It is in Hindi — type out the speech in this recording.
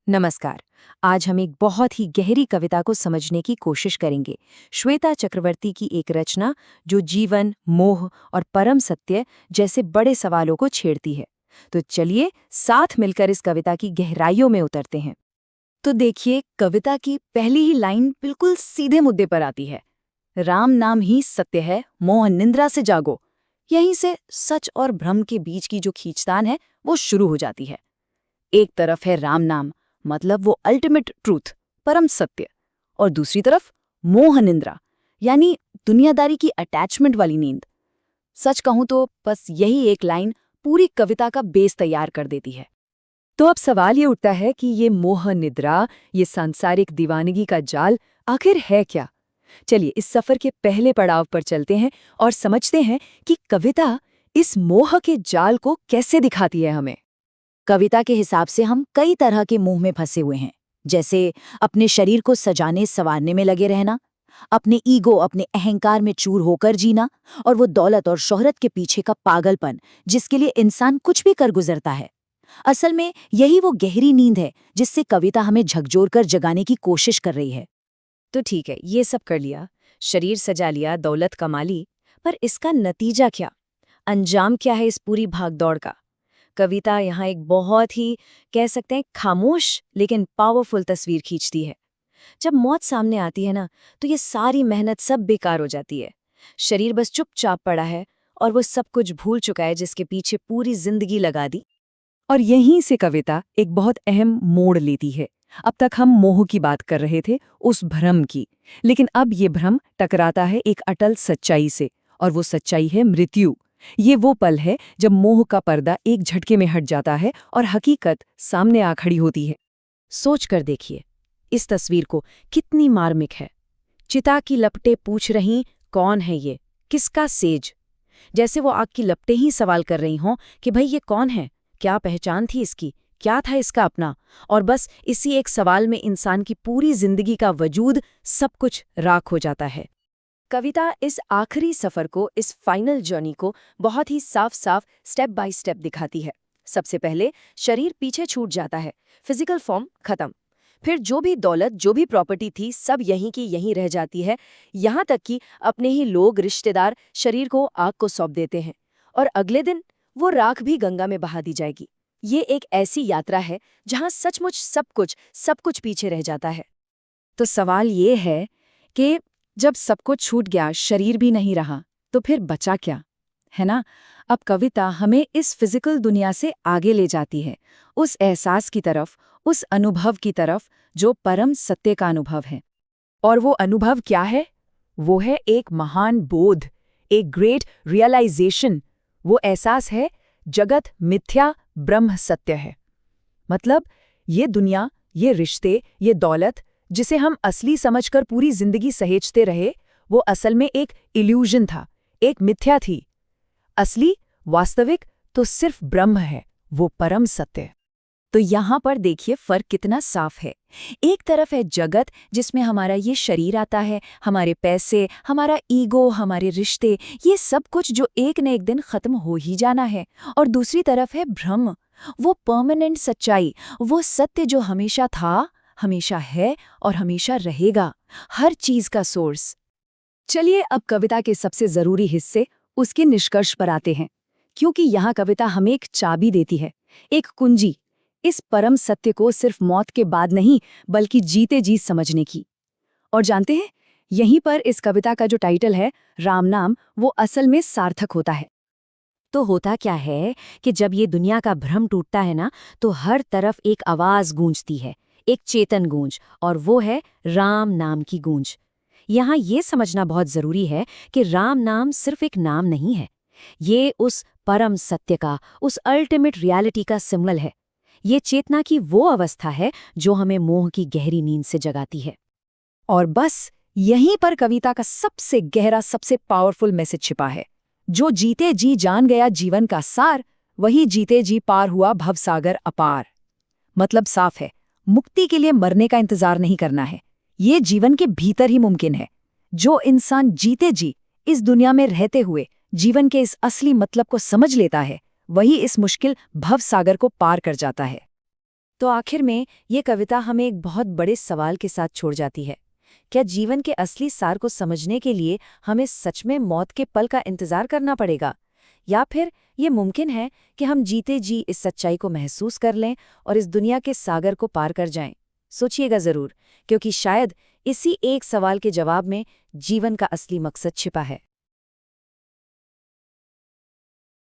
नमस्कार। आज हम एक बहुत ही गहरी कविता को समझने की कोशिश करेंगे। श्वेता चक्रवर्ती की एक रचना जो जीवन, मोह और परम सत्य जैसे बड़े सवालों को छेड़ती है। तो चलिए साथ मिलकर इस कविता की गहराइयों में उतरते हैं। तो देखिए, कविता की पहली ही लाइन बिल्कुल सीधे मुद्दे पर आती है। राम नाम ही सत्य है, मोह निंद्रा से जागो। यहीं से सच और भ्रम के बीच की जो खींचतान है वो शुरू हो जाती है। एक तरफ है राम नाम, मतलब वो अल्टीमेट ट्रूथ, परम सत्य, और दूसरी तरफ मोह निंद्रा, यानी दुनियादारी की अटैचमेंट वाली नींद। सच कहूं तो बस यही एक लाइन पूरी कविता का बेस तैयार कर देती है। तो अब सवाल ये उठता है कि ये मोह निद्रा, ये सांसारिक दीवानगी का जाल आखिर है क्या? चलिए इस सफर के पहले पड़ाव पर चलते हैं और समझते हैं कि कविता इस मोह के जाल को कैसे दिखाती है हमें। कविता के हिसाब से हम कई तरह के मोह में फंसे हुए हैं, जैसे अपने शरीर को सजाने संवारने में लगे रहना, अपने ईगो, अपने अहंकार में चूर होकर जीना, और वो दौलत और शोहरत के पीछे का पागलपन जिसके लिए इंसान कुछ भी कर गुजरता है। असल में यही वो गहरी नींद है जिससे कविता हमें झकझोर कर जगाने की कोशिश कर रही है। तो ठीक है, ये सब कर लिया, शरीर सजा लिया, दौलत कमा ली, पर इसका नतीजा क्या? अंजाम क्या है इस पूरी भागदौड़ का? कविता यहाँ एक बहुत ही, कह सकते हैं, खामोश लेकिन पावरफुल तस्वीर खींचती है। जब मौत सामने आती है ना, तो ये सारी मेहनत सब बेकार हो जाती है। शरीर बस चुपचाप पड़ा है और वो सब कुछ भूल चुका है जिसके पीछे पूरी जिंदगी लगा दी। और यहीं से कविता एक बहुत अहम मोड़ लेती है। अब तक हम मोह की बात कर रहे थे, उस भ्रम की, लेकिन अब ये भ्रम टकराता है एक अटल सच्चाई से, और वो सच्चाई है मृत्यु। ये वो पल है जब मोह का पर्दा एक झटके में हट जाता है और हकीकत सामने आ खड़ी होती है। सोच कर देखिए, इस तस्वीर को कितनी मार्मिक है। चिता की लपटें पूछ रहीं, कौन है ये, किसका सेज? जैसे वो आग की लपटें ही सवाल कर रही हों कि भाई ये कौन है, क्या पहचान थी इसकी, क्या था इसका अपना? और बस इसी एक सवाल में इंसान की पूरी जिंदगी का वजूद, सब कुछ राख हो जाता है। कविता इस आखिरी सफर को, इस फाइनल जर्नी को बहुत ही साफ साफ स्टेप बाय स्टेप दिखाती है। सबसे पहले शरीर पीछे छूट जाता है, फिजिकल फॉर्म खत्म। फिर जो भी दौलत, जो भी प्रॉपर्टी थी, सब यहीं की यहीं रह जाती है। यहाँ तक कि अपने ही लोग, रिश्तेदार शरीर को आग को सौंप देते हैं, और अगले दिन वो राख भी गंगा में बहा दी जाएगी। ये एक ऐसी यात्रा है जहाँ सचमुच सब कुछ पीछे रह जाता है। तो सवाल ये है कि जब सब कुछ छूट गया, शरीर भी नहीं रहा, तो फिर बचा क्या? है ना? अब कविता हमें इस फिजिकल दुनिया से आगे ले जाती है, उस एहसास की तरफ, उस अनुभव की तरफ जो परम सत्य का अनुभव है। और वो अनुभव क्या है? वो है एक महान बोध, एक ग्रेट रियलाइजेशन। वो एहसास है जगत मिथ्या, ब्रह्म सत्य है। मतलब ये दुनिया, ये रिश्ते, ये दौलत जिसे हम असली समझकर पूरी जिंदगी सहेजते रहे, वो असल में एक इल्यूजन था, एक मिथ्या थी। असली, वास्तविक तो सिर्फ ब्रह्म है, वो परम सत्य। तो यहाँ पर देखिए फर्क कितना साफ है। एक तरफ है जगत जिसमें हमारा ये शरीर आता है, हमारे पैसे, हमारा ईगो, हमारे रिश्ते, ये सब कुछ जो एक न एक दिन खत्म हो ही जाना है। और दूसरी तरफ है ब्रह्म, वो परमानेंट सच्चाई, वो सत्य जो हमेशा था, हमेशा है और हमेशा रहेगा, हर चीज का सोर्स। चलिए अब कविता के सबसे जरूरी हिस्से, उसके निष्कर्ष पर आते हैं, क्योंकि यहाँ कविता हमें एक चाबी देती है, एक कुंजी, इस परम सत्य को सिर्फ मौत के बाद नहीं बल्कि जीते जी समझने की। और जानते हैं, यहीं पर इस कविता का जो टाइटल है राम नाम, वो असल में सार्थक होता है। तो होता क्या है कि जब ये दुनिया का भ्रम टूटता है ना, तो हर तरफ एक आवाज गूंजती है, एक चेतन गूंज, और वो है राम नाम की गूंज। यहाँ ये समझना बहुत जरूरी है कि राम नाम सिर्फ एक नाम नहीं है, ये उस परम सत्य का, उस अल्टीमेट रियलिटी का सिंबल है। ये चेतना की वो अवस्था है जो हमें मोह की गहरी नींद से जगाती है। और बस यहीं पर कविता का सबसे गहरा, सबसे पावरफुल मैसेज छिपा है। जो जीते जी जान गया जीवन का सार, वही जीते जी पार हुआ भवसागर अपार। मतलब साफ है, मुक्ति के लिए मरने का इंतजार नहीं करना है, ये जीवन के भीतर ही मुमकिन है। जो इंसान जीते जी इस दुनिया में रहते हुए जीवन के इस असली मतलब को समझ लेता है, वही इस मुश्किल भवसागर को पार कर जाता है। तो आखिर में ये कविता हमें एक बहुत बड़े सवाल के साथ छोड़ जाती है। क्या जीवन के असली सार को समझने के लिए हमें सच में मौत के पल का इंतजार करना पड़ेगा, या फिर ये मुमकिन है कि हम जीते जी इस सच्चाई को महसूस कर लें और इस दुनिया के सागर को पार कर जाएं? सोचिएगा जरूर, क्योंकि शायद इसी एक सवाल के जवाब में जीवन का असली मकसद छिपा है।